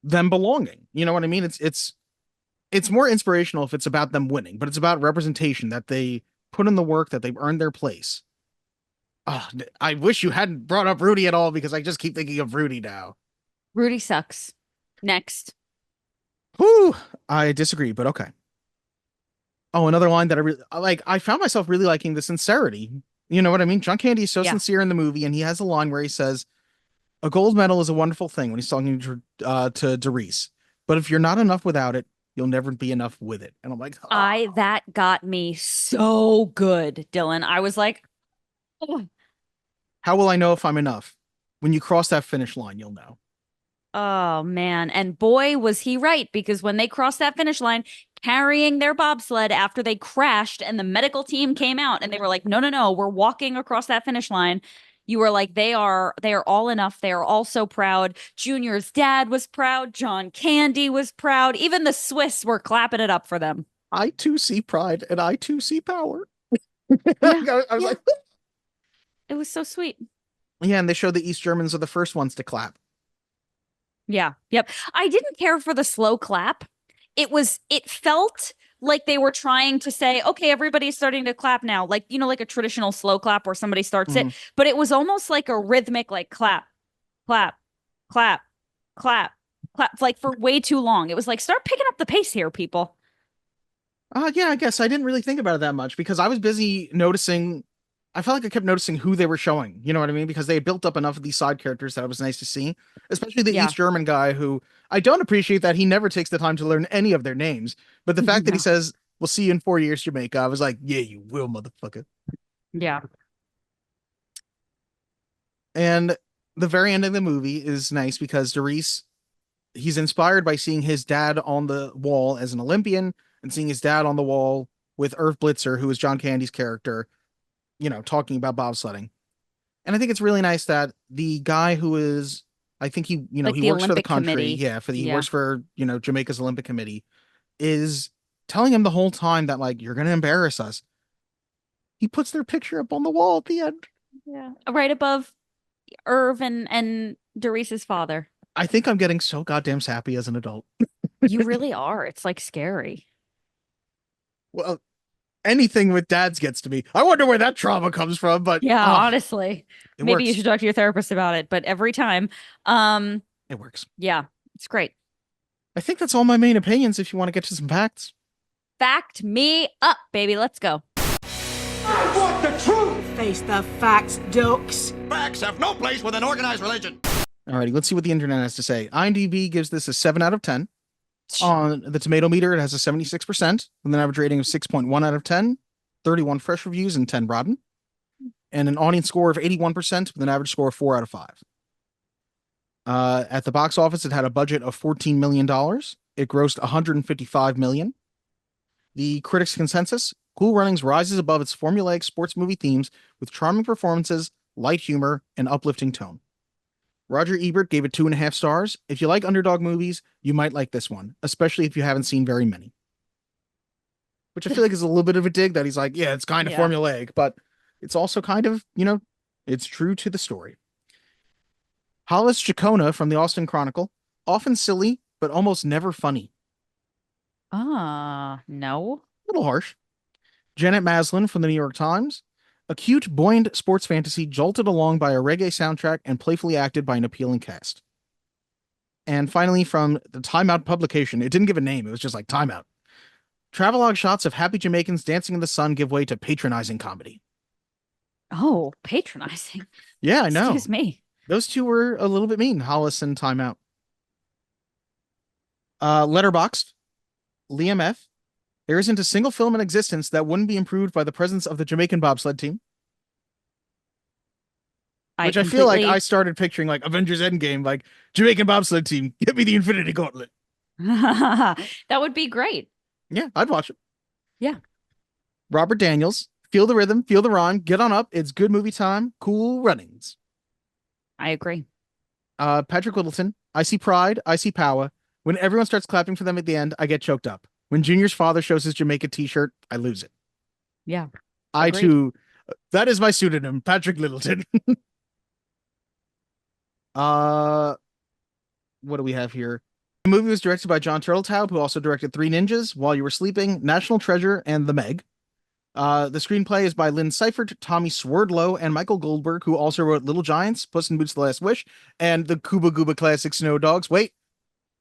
Speaker 2: them belonging. You know what I mean? It's more inspirational if it's about them winning, but it's about representation that they put in the work, that they've earned their place. Oh, I wish you hadn't brought up Rudy at all because I just keep thinking of Rudy now.
Speaker 1: Rudy sucks. Next.
Speaker 2: Whew, I disagree, but okay. Oh, another line that I really like. I found myself really liking the sincerity. You know what I mean? John Candy is so
Speaker 1: Yeah.
Speaker 2: sincere in the movie, and he has a line where he says, "A gold medal is a wonderful thing." When he's talking to Doris, but if you're not enough without it, you'll never be enough with it. And I'm like, oh.
Speaker 1: That got me so good, Dylan. I was like, oh.
Speaker 2: How will I know if I'm enough? When you cross that finish line, you'll know.
Speaker 1: Oh man. And boy, was he right, because when they crossed that finish line carrying their bobsled after they crashed and the medical team came out and they were like, no, no, no, we're walking across that finish line. You were like, they are all enough. They are all so proud. Junior's dad was proud. John Candy was proud. Even the Swiss were clapping it up for them.
Speaker 2: I too see pride and I too see power.
Speaker 1: Yeah,
Speaker 2: I was
Speaker 1: yeah.
Speaker 2: like,
Speaker 1: It was so sweet.
Speaker 2: yeah, and they showed the East Germans are the first ones to clap.
Speaker 1: Yeah. Yep. I didn't care for the slow clap. It felt like they were trying to say, okay, everybody's starting to clap now. Like, like a traditional slow clap where somebody starts it, but it was almost like a rhythmic, like clap, clap, clap, clap, clap, like for way too long. It was like, start picking up the pace here, people.
Speaker 2: Yeah, I guess I didn't really think about it that much because I was busy noticing. I felt like I kept noticing who they were showing. You know what I mean? Because they had built up enough of these side characters that it was nice to see, especially the
Speaker 1: Yeah.
Speaker 2: East German guy who I don't appreciate that he never takes the time to learn any of their names. But the fact that he
Speaker 1: No.
Speaker 2: says, we'll see you in 4 years, Jamaica, I was like, yeah, you will, motherfucker.
Speaker 1: Yeah.
Speaker 2: And the very end of the movie is nice because Doris, he's inspired by seeing his dad on the wall as an Olympian and seeing his dad on the wall with Irv Blitzer, who is John Candy's character, talking about bobsledding. And I think it's really nice that the guy who is, I think
Speaker 1: Like
Speaker 2: he
Speaker 1: the
Speaker 2: works for the
Speaker 1: Olympic
Speaker 2: country.
Speaker 1: committee.
Speaker 2: Yeah, he
Speaker 1: Yeah.
Speaker 2: works for, Jamaica's Olympic Committee, is telling him the whole time that like you're gonna embarrass us. He puts their picture up on the wall at the end.
Speaker 1: Yeah. Right above Irv and Doris's father.
Speaker 2: I think I'm getting so goddamn sappy as an adult.
Speaker 1: You really are. It's like scary.
Speaker 2: Well, anything with dads gets to me. I wonder where that trauma comes from, but
Speaker 1: Yeah, honestly.
Speaker 2: it
Speaker 1: Maybe
Speaker 2: works.
Speaker 1: you should talk to your therapist about it, but every time.
Speaker 2: It works.
Speaker 1: Yeah, it's great.
Speaker 2: I think that's all my main opinions if you want to get to some facts.
Speaker 1: Fact me up, baby. Let's go.
Speaker 8: I want the truth.
Speaker 9: Face the facts, Dukes.
Speaker 5: Facts have no place with an organized religion.
Speaker 2: Alrighty, let's see what the internet has to say. IMDb gives this a 7 out of 10. On the tomato meter, it has a 76% with an average rating of 6.1 out of 10, 31 fresh reviews, and 10 rotten, and an audience score of 81% with an average score of 4 out of 5. At the box office, it had a budget of $14 million. It grossed $155 million. The critics' consensus: Cool Runnings rises above its formulaic sports movie themes with charming performances, light humor, and uplifting tone. Roger Ebert gave it 2.5 stars. If you like underdog movies, you might like this one, especially if you haven't seen very many. Which I feel like is a little bit of a dig that he's like, yeah, it's kind of formulaic, but it's also kind of, it's true to the story. Hollis Jacona from the Austin Chronicle: often silly, but almost never funny.
Speaker 1: No.
Speaker 2: A little harsh. Janet Maslin from the New York Times: a cute, buoyant sports fantasy jolted along by a reggae soundtrack and playfully acted by an appealing cast. And finally, from the Time Out publication, it didn't give a name, it was just like Time Out: travelogue shots of happy Jamaicans dancing in the sun give way to patronizing comedy.
Speaker 1: Oh, patronizing.
Speaker 2: Yeah, I know.
Speaker 1: Excuse me.
Speaker 2: Those two were a little bit mean, Hollis and Time Out. Letterboxd: Liam F: there isn't a single film in existence that wouldn't be improved by the presence of the Jamaican bobsled team. Which I feel like I started picturing like Avengers Endgame, like Jamaican bobsled team, get me the Infinity Gauntlet.
Speaker 1: That would be great.
Speaker 2: Yeah, I'd watch it.
Speaker 1: Yeah.
Speaker 2: Robert Daniels: feel the rhythm, feel the rhyme, get on up. It's good movie time. Cool Runnings.
Speaker 1: I agree.
Speaker 2: Patrick Littleton: I see pride, I see power. When everyone starts clapping for them at the end, I get choked up. When Junior's father shows his Jamaica t-shirt, I lose it.
Speaker 1: Yeah.
Speaker 2: I
Speaker 1: Agreed.
Speaker 2: too, that is my pseudonym, Patrick Littleton. What do we have here? The movie was directed by John Turteltaub, who also directed Three Ninjas, While You Were Sleeping, National Treasure, and The Meg. The screenplay is by Lynn Seifert, Tommy Swerdlow, and Michael Goldberg, who also wrote Little Giants, Puss in Boots: The Last Wish, and the Cuba Gooba classic Snow Dogs. Wait,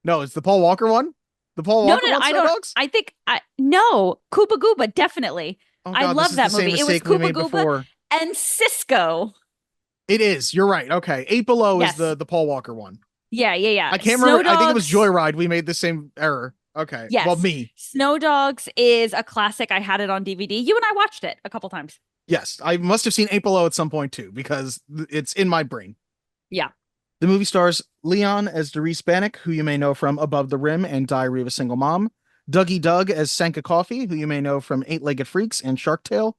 Speaker 2: no, it's the Paul Walker one? The Paul Walker one, Snow Dogs?
Speaker 1: I think, no, Koopa Gooba, definitely.
Speaker 2: Oh,
Speaker 1: I love that movie. It was Koopa Gooba
Speaker 2: before.
Speaker 1: and Cisco.
Speaker 2: It is. You're right. Okay. 8 Below
Speaker 1: Yes.
Speaker 2: is the Paul Walker one.
Speaker 1: Yeah.
Speaker 2: I can't
Speaker 1: Snow
Speaker 2: remember. I think it was
Speaker 1: Dogs-
Speaker 2: Joyride. We made the same error. Okay.
Speaker 1: Yes.
Speaker 2: Well, me.
Speaker 1: Snow Dogs is a classic. I had it on DVD. You and I watched it a couple times.
Speaker 2: Yes. I must have seen 8 Below at some point too, because it's in my brain.
Speaker 1: Yeah.
Speaker 2: The movie stars Leon as Doris Bannock, who you may know from Above the Rim and Diary of a Single Mom. Dougie Doug as Sanka Coffee, who you may know from Eight-Legged Freaks and Shark Tale.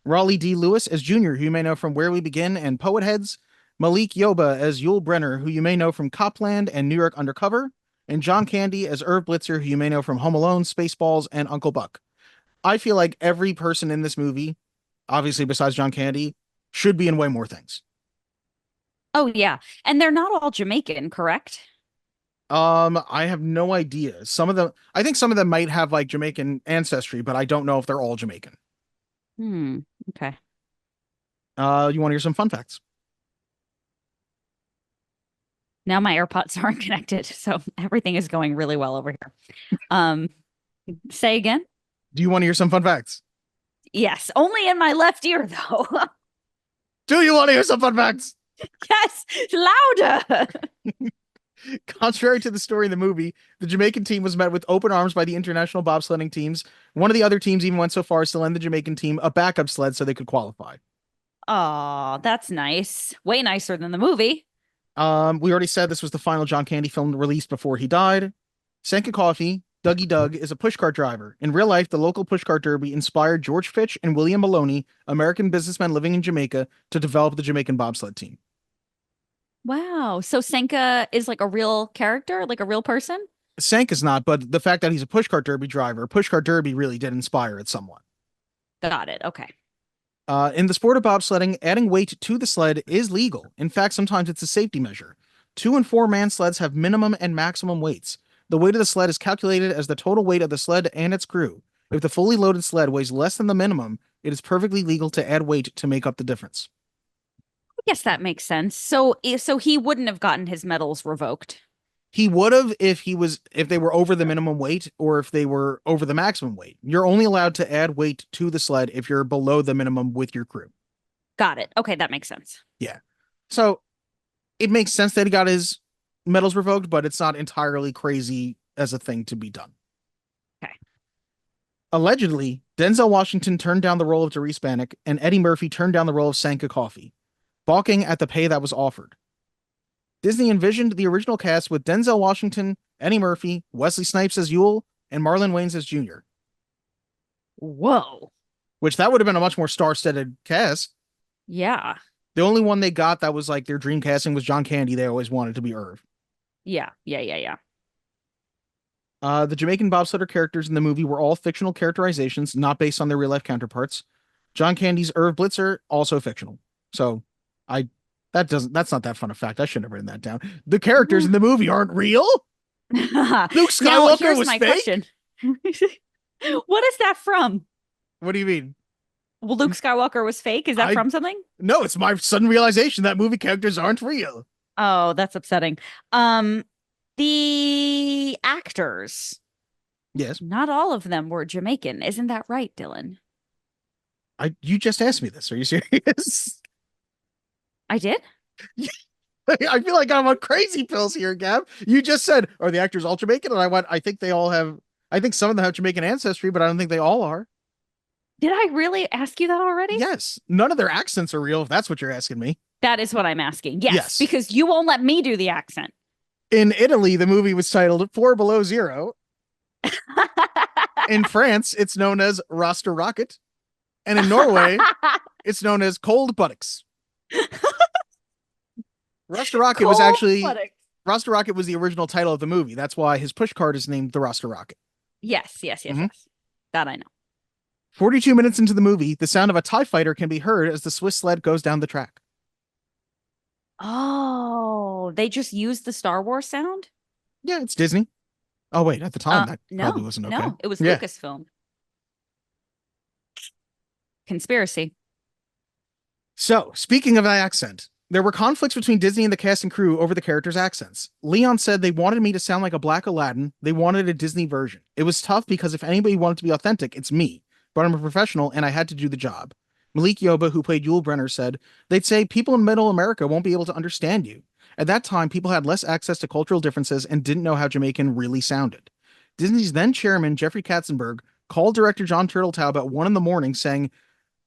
Speaker 2: Raleigh D. Lewis as Junior, who you may know from Where We Begin and Poet Heads. Malik Yoba as Yul Brenner, who you may know from Copland and New York Undercover. And John Candy as Irv Blitzer, who you may know from Home Alone, Spaceballs, and Uncle Buck. I feel like every person in this movie, obviously besides John Candy, should be in way more things.
Speaker 1: Oh, yeah. And they're not all Jamaican, correct?
Speaker 2: I have no idea. I think some of them might have like Jamaican ancestry, but I don't know if they're all Jamaican.
Speaker 1: Okay.
Speaker 2: You want to hear some fun facts?
Speaker 1: Now my AirPods aren't connected, so everything is going really well over here. Say again?
Speaker 2: Do you want to hear some fun facts?
Speaker 1: Yes, only in my left ear, though.
Speaker 2: Do you want to hear some fun facts?
Speaker 1: Yes, louder.
Speaker 2: Contrary to the story in the movie, the Jamaican team was met with open arms by the international bobsledding teams. One of the other teams even went so far as to lend the Jamaican team a backup sled so they could qualify.
Speaker 1: Oh, that's nice. Way nicer than the movie.
Speaker 2: We already said this was the final John Candy film released before he died. Sanka Coffee, Dougie Doug, is a pushcart driver. In real life, the local pushcart derby inspired George Fitch and William Maloney, American businessmen living in Jamaica, to develop the Jamaican bobsled team.
Speaker 1: Wow. So Senka is like a real character, like a real person?
Speaker 2: Sank is not, but the fact that he's a pushcart derby driver, pushcart derby really did inspire it somewhat.
Speaker 1: Got it. Okay.
Speaker 2: In the sport of bobsledding, adding weight to the sled is legal. In fact, sometimes it's a safety measure. 2 and 4 man sleds have minimum and maximum weights. The weight of the sled is calculated as the total weight of the sled and its crew. If the fully loaded sled weighs less than the minimum, it is perfectly legal to add weight to make up the difference.
Speaker 1: I guess that makes sense. So he wouldn't have gotten his medals revoked.
Speaker 2: He would have if they were over the minimum weight or if they were over the maximum weight. You're only allowed to add weight to the sled if you're below the minimum with your crew.
Speaker 1: Got it. Okay, that makes sense.
Speaker 2: Yeah. So it makes sense that he got his medals revoked, but it's not entirely crazy as a thing to be done.
Speaker 1: Okay.
Speaker 2: Allegedly, Denzel Washington turned down the role of Therese Bannock and Eddie Murphy turned down the role of Sanka Coffey, balking at the pay that was offered. Disney envisioned the original cast with Denzel Washington, Eddie Murphy, Wesley Snipes as Yule, and Marlon Wayans as Junior.
Speaker 1: Whoa.
Speaker 2: Which that would have been a much more star-studded cast.
Speaker 1: Yeah.
Speaker 2: The only one they got that was like their dream casting was John Candy. They always wanted to be Irv.
Speaker 1: Yeah.
Speaker 2: The Jamaican bobsledder characters in the movie were all fictional characterizations, not based on their real-life counterparts. John Candy's Irv Blitzer, also fictional. So that's not that fun a fact. I shouldn't have written that down. The characters in the movie aren't real. Luke Skywalker was fake.
Speaker 1: Question. What is that from?
Speaker 2: What do you mean?
Speaker 1: Well, Luke Skywalker was fake. Is that from something?
Speaker 2: No, it's my sudden realization that movie characters aren't real.
Speaker 1: Oh, that's upsetting. The actors.
Speaker 2: Yes.
Speaker 1: Not all of them were Jamaican. Isn't that right, Dylan?
Speaker 2: You just asked me this. Are you serious?
Speaker 1: I did?
Speaker 2: I feel like I'm on crazy pills here, Gab. You just said, are the actors all Jamaican? And I went, I think some of them have Jamaican ancestry, but I don't think they all are.
Speaker 1: Did I really ask you that already?
Speaker 2: Yes. None of their accents are real, if that's what you're asking me.
Speaker 1: That is what I'm asking. Yes.
Speaker 2: Yes.
Speaker 1: Because you won't let me do the accent.
Speaker 2: In Italy, the movie was titled 4 Below Zero. In France, it's known as Roster Rocket. And in Norway, it's known as Cold Buttocks. Roster Rocket was the original title of the movie. That's why his pushcart is named the Roster Rocket.
Speaker 1: Yes. That I know.
Speaker 2: 42 minutes into the movie, the sound of a TIE fighter can be heard as the Swiss sled goes down the track.
Speaker 1: Oh, they just used the Star Wars sound?
Speaker 2: Yeah, it's Disney. Oh, wait, at the time, that probably wasn't okay.
Speaker 1: No, it was Lucasfilm. Conspiracy.
Speaker 2: So, speaking of accent, there were conflicts between Disney and the cast and crew over the characters' accents. Leon said they wanted me to sound like a Black Aladdin. They wanted a Disney version. It was tough because if anybody wanted to be authentic, it's me. But I'm a professional and I had to do the job. Malik Yoba, who played Yul Brynner, said, they'd say people in middle America won't be able to understand you. At that time, people had less access to cultural differences and didn't know how Jamaican really sounded. Disney's then chairman, Jeffrey Katzenberg, called director John Turteltaub at 1 a.m. saying,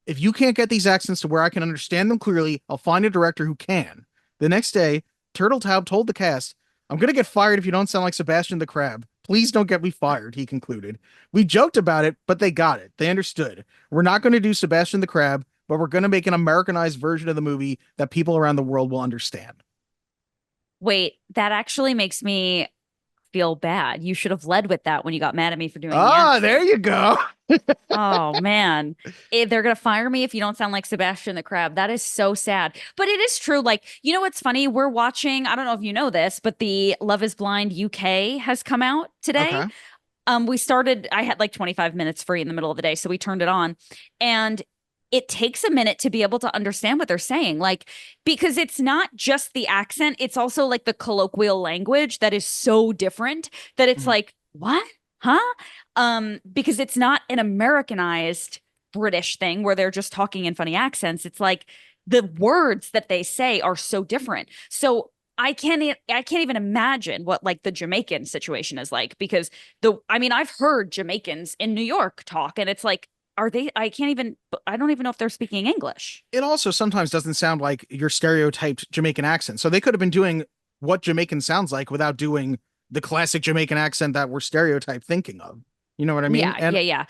Speaker 2: if you can't get these accents to where I can understand them clearly, I'll find a director who can. The next day, Turteltaub told the cast, I'm going to get fired if you don't sound like Sebastian the Crab. Please don't get me fired, he concluded. We joked about it, but they got it. They understood. We're not going to do Sebastian the Crab, but we're going to make an Americanized version of the movie that people around the world will understand.
Speaker 1: Wait, that actually makes me feel bad. You should have led with that when you got mad at me for doing
Speaker 2: there you go.
Speaker 1: Oh, man. They're going to fire me if you don't sound like Sebastian the Crab. That is so sad. But it is true. Like, you know what's funny? We're watching, I don't know if you know this, but the Love is Blind UK has come out today. Okay. I had like 25 minutes free in the middle of the day, so we turned it on. And it takes a minute to be able to understand what they're saying. Like, because it's not just the accent, it's also like the colloquial language that is so different that it's like, what? Huh? Because it's not an Americanized British thing where they're just talking in funny accents. It's like the words that they say are so different. So I can't even imagine what like the Jamaican situation is like, because I've heard Jamaicans in New York talk and it's like, I don't even know if they're speaking English.
Speaker 2: It also sometimes doesn't sound like your stereotyped Jamaican accent. So they could have been doing what Jamaican sounds like without doing the classic Jamaican accent that we're stereotyped thinking of. You know what I mean?
Speaker 1: Yeah.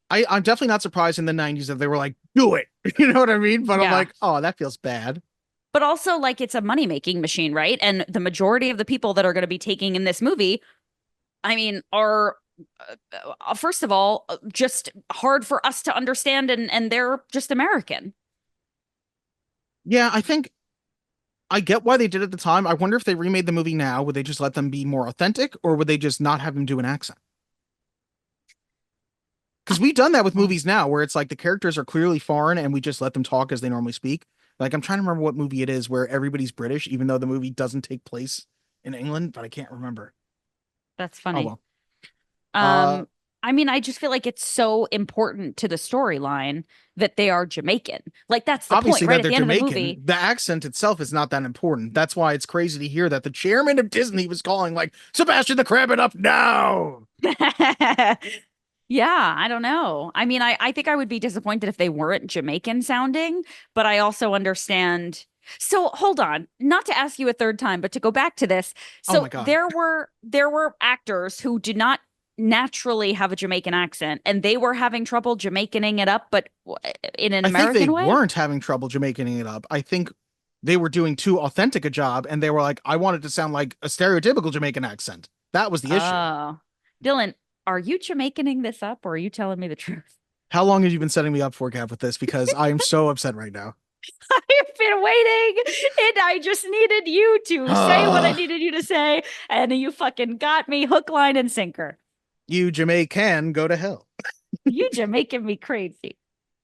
Speaker 2: I'm definitely not surprised in the 90s that they were like, do it. You know what I mean? But I'm like, oh, that feels bad.
Speaker 1: But also, like, it's a money-making machine, right? And the majority of the people that are going to be taking in this movie, I mean, are first of all just hard for us to understand, and they're just American.
Speaker 2: Yeah, I think I get why they did it at the time. I wonder if they remade the movie now, would they just let them be more authentic, or would they just not have them do an accent? Because we've done that with movies now, where it's like the characters are clearly foreign and we just let them talk as they normally speak. Like, I'm trying to remember what movie it is where everybody's British, even though the movie doesn't take place in England, but I can't remember.
Speaker 1: That's
Speaker 2: Oh
Speaker 1: funny.
Speaker 2: well.
Speaker 1: I mean, I just feel like it's so important to the storyline that they are Jamaican. Like, that's the point,
Speaker 2: Obviously
Speaker 1: right?
Speaker 2: that
Speaker 1: At
Speaker 2: they're
Speaker 1: the end of the
Speaker 2: Jamaican.
Speaker 1: movie.
Speaker 2: The accent itself is not that important. That's why it's crazy to hear that the chairman of Disney was calling like Sebastian the Crab it up now.
Speaker 1: Yeah, I don't know. I mean, I think I would be disappointed if they weren't Jamaican sounding, but I also understand. So hold on, not to ask you a third time, but to go back to this.
Speaker 2: Oh
Speaker 1: So
Speaker 2: my God.
Speaker 1: there were actors who did not naturally have a Jamaican accent, and they were having trouble Jamaicaning it up, but in an
Speaker 2: I think they
Speaker 1: American way.
Speaker 2: weren't having trouble Jamaicaning it up. I think they were doing too authentic a job, and they were like, I wanted to sound like a stereotypical Jamaican accent. That was the issue.
Speaker 1: Oh, Dylan, are you Jamaicaning this up, or are you telling me the truth?
Speaker 2: How long have you been setting me up for, Gav, with this? Because I am so upset right now.
Speaker 1: I've been waiting, and I just needed you to say what I needed you to say, and you fucking got me hook, line, and sinker.
Speaker 2: You Jamaican go to hell.
Speaker 1: You Jamaican me crazy.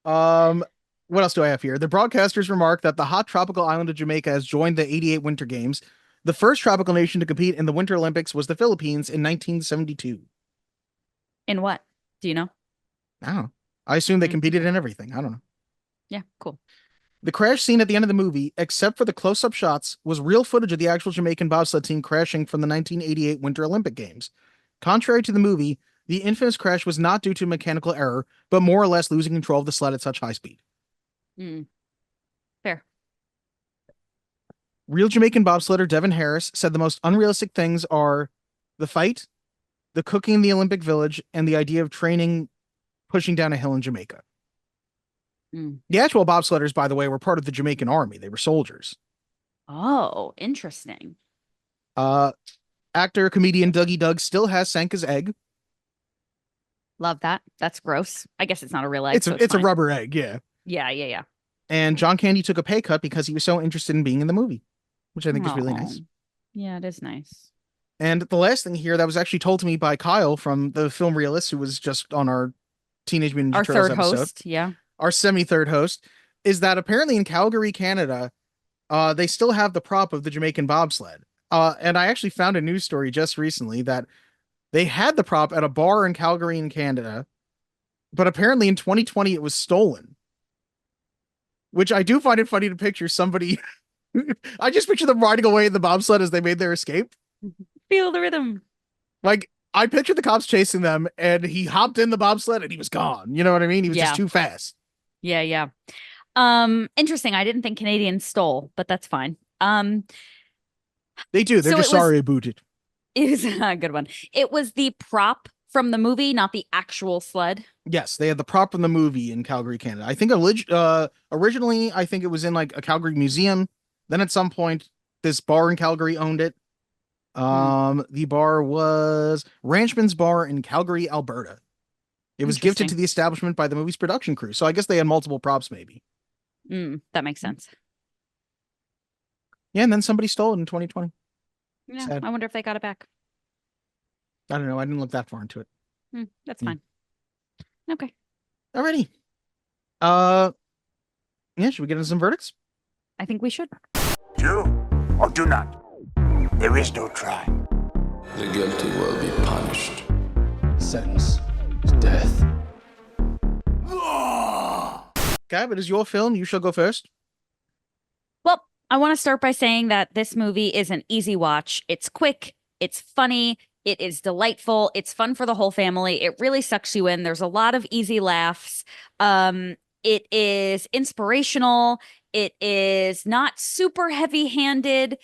Speaker 2: What else do I have here? The broadcasters remark that the hot tropical island of Jamaica has joined the '88 Winter Games. The first tropical nation to compete in the Winter Olympics was the Philippines in 1972.
Speaker 1: In what? Do you know?
Speaker 2: I don't know. I assume they competed in everything. I don't know.
Speaker 1: Yeah, cool.
Speaker 2: The crash scene at the end of the movie, except for the close-up shots, was real footage of the actual Jamaican bobsled team crashing from the 1988 Winter Olympic Games. Contrary to the movie, the infamous crash was not due to mechanical error, but more or less losing control of the sled at such high speed.
Speaker 1: Fair.
Speaker 2: Real Jamaican bobsledder Devin Harris said the most unrealistic things are the fight, the cooking in the Olympic Village, and the idea of training pushing down a hill in Jamaica. The actual bobsledders, by the way, were part of the Jamaican army. They were soldiers.
Speaker 1: Oh, interesting.
Speaker 2: Actor, comedian Dougie Doug still has Sanka's egg.
Speaker 1: Love that. That's gross. I guess it's not a real egg.
Speaker 2: It's a rubber egg, yeah.
Speaker 1: Yeah.
Speaker 2: And John Candy took a pay cut because he was so interested in being in the movie, which I think is really nice.
Speaker 1: Yeah, it is nice.
Speaker 2: And the last thing here that was actually told to me by Kyle from the Film Realist, who was just on our Teenage Mutant Ninja Turtles
Speaker 1: third
Speaker 2: episode,
Speaker 1: host, yeah.
Speaker 2: Our semi-third host, is that apparently in Calgary, Canada, they still have the prop of the Jamaican bobsled. And I actually found a news story just recently that they had the prop at a bar in Calgary in Canada, but apparently in 2020 it was stolen. Which I do find it funny to picture somebody. I just picture them riding away in the bobsled as they made their escape.
Speaker 1: Feel the rhythm.
Speaker 2: Like, I pictured the cops chasing them, and he hopped in the bobsled and he was gone. You know what I mean? He was just too fast.
Speaker 1: Yeah. Interesting. I didn't think Canadians stole, but that's fine.
Speaker 2: They do. They're just sorry about it.
Speaker 1: It was a good one. It was the prop from the movie, not the actual sled.
Speaker 2: Yes, they had the prop from the movie in Calgary, Canada. I think originally, I think it was in like a Calgary museum. Then at some point, this bar in Calgary owned it. The bar was Ranchman's Bar in Calgary, Alberta. It was gifted to the establishment by the movie's production crew. So I guess they had multiple props, maybe.
Speaker 1: That makes sense.
Speaker 2: Yeah, and then somebody stole it in 2020.
Speaker 1: Yeah,
Speaker 2: Sad.
Speaker 1: I wonder if they got it back.
Speaker 2: I don't know. I didn't look that far into it.
Speaker 1: That's fine. Okay.
Speaker 2: Alrighty. Yeah, should we get into some verdicts?
Speaker 1: I think we should.
Speaker 3: Do or do not. There is no try.
Speaker 4: The guilty will be punished.
Speaker 5: Sentence is death.
Speaker 2: Gab, it is your film. You shall go first.
Speaker 1: Well, I want to start by saying that this movie is an easy watch. It's quick. It's funny. It is delightful. It's fun for the whole family. It really sucks you in. There's a lot of easy laughs. It is inspirational. It is not super heavy-handed.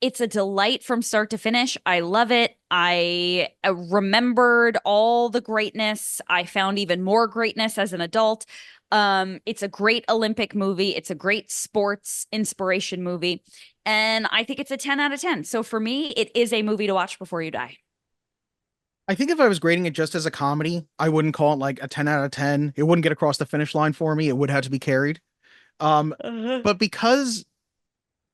Speaker 1: It's a delight from start to finish. I love it. I remembered all the greatness. I found even more greatness as an adult. It's a great Olympic movie. It's a great sports inspiration movie. And I think it's a 10 out of 10. So for me, it is a movie to watch before you die.
Speaker 2: I think if I was grading it just as a comedy, I wouldn't call it like a 10 out of 10. It wouldn't get across the finish line for me. It would have to be carried. But because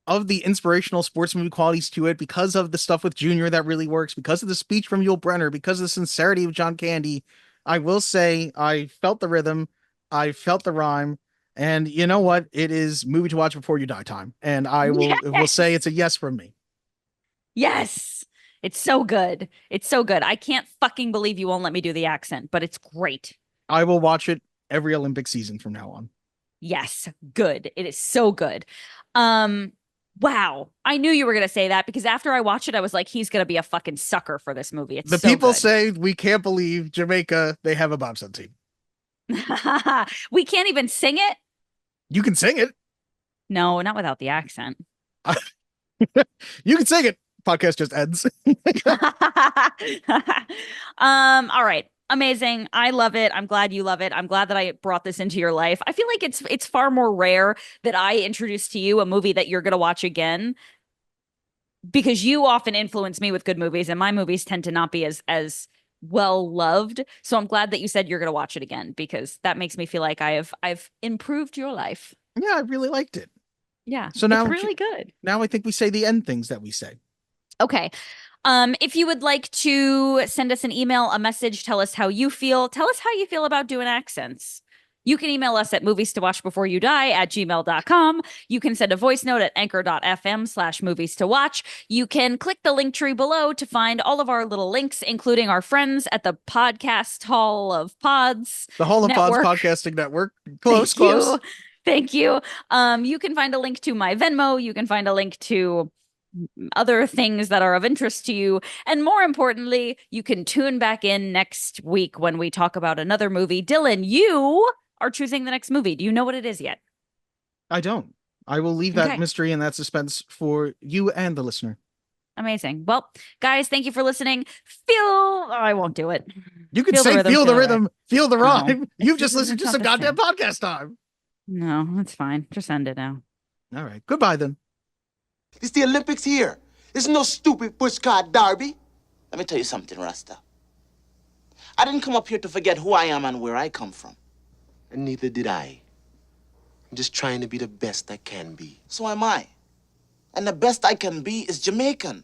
Speaker 2: of the inspirational sports movie qualities to it, because of the stuff with Junior that really works, because of the speech from Yul Brenner, because of the sincerity of John Candy, I will say I felt the rhythm, I felt the rhyme, and you know what? It is movie to watch before you die time. And I will say it's a yes from me.
Speaker 1: Yes. It's so good. It's so good. I can't fucking believe you won't let me do the accent, but it's great.
Speaker 2: I will watch it every Olympic season from now on.
Speaker 1: Yes, good. It is so good. Wow. I knew you were going to say that because after I watched it, I was like, he's going to be a fucking sucker for this movie. It's
Speaker 2: The
Speaker 1: so
Speaker 2: people
Speaker 1: good.
Speaker 2: say we can't believe Jamaica, they have a bobsled team.
Speaker 1: We can't even sing it?
Speaker 2: You can sing it.
Speaker 1: No, not without the accent.
Speaker 2: You can sing it. Podcast just ends.
Speaker 1: All right. Amazing. I love it. I'm glad you love it. I'm glad that I brought this into your life. I feel like it's far more rare that I introduce to you a movie that you're going to watch again because you often influence me with good movies and my movies tend to not be as well loved. So I'm glad that you said you're going to watch it again because that makes me feel like I've improved your life.
Speaker 2: Yeah, I really liked it.
Speaker 1: Yeah.
Speaker 2: So now
Speaker 1: it's really good.
Speaker 2: Now I think we say the end things that we say.
Speaker 1: Okay. If you would like to send us an email, a message, tell us how you feel. Tell us how you feel about doing accents. You can email us at movies2watchbeforeyoudie@gmail.com. You can send a voice note at anchor.fm/movies2watch. You can click the link tree below to find all of our little links, including our friends at the Podcast Hall of Pods.
Speaker 2: The Hall of Pods
Speaker 1: Network.
Speaker 2: Podcasting Network. Close.
Speaker 1: Thank you. You can find a link to my Venmo. You can find a link to other things that are of interest to you. And more importantly, you can tune back in next week when we talk about another movie. Dylan, you are choosing the next movie. Do you know what it is yet?
Speaker 2: I don't. I will leave that mystery and that suspense for you and the listener.
Speaker 1: Amazing. Well, guys, thank you for listening. I won't do it.
Speaker 2: You can say feel the rhythm, feel the rhyme. You've just listened to some goddamn podcast time.
Speaker 1: No, that's fine. Just end it now.
Speaker 2: All right. Goodbye then.
Speaker 10: It's the Olympics here. There's no stupid pushcart derby. Let me tell you something, Rasta. I didn't come up here to forget who I am and where I come from.
Speaker 11: And neither did I. I'm just trying to be the best I can be.
Speaker 10: So am I. And the best I can be is Jamaican.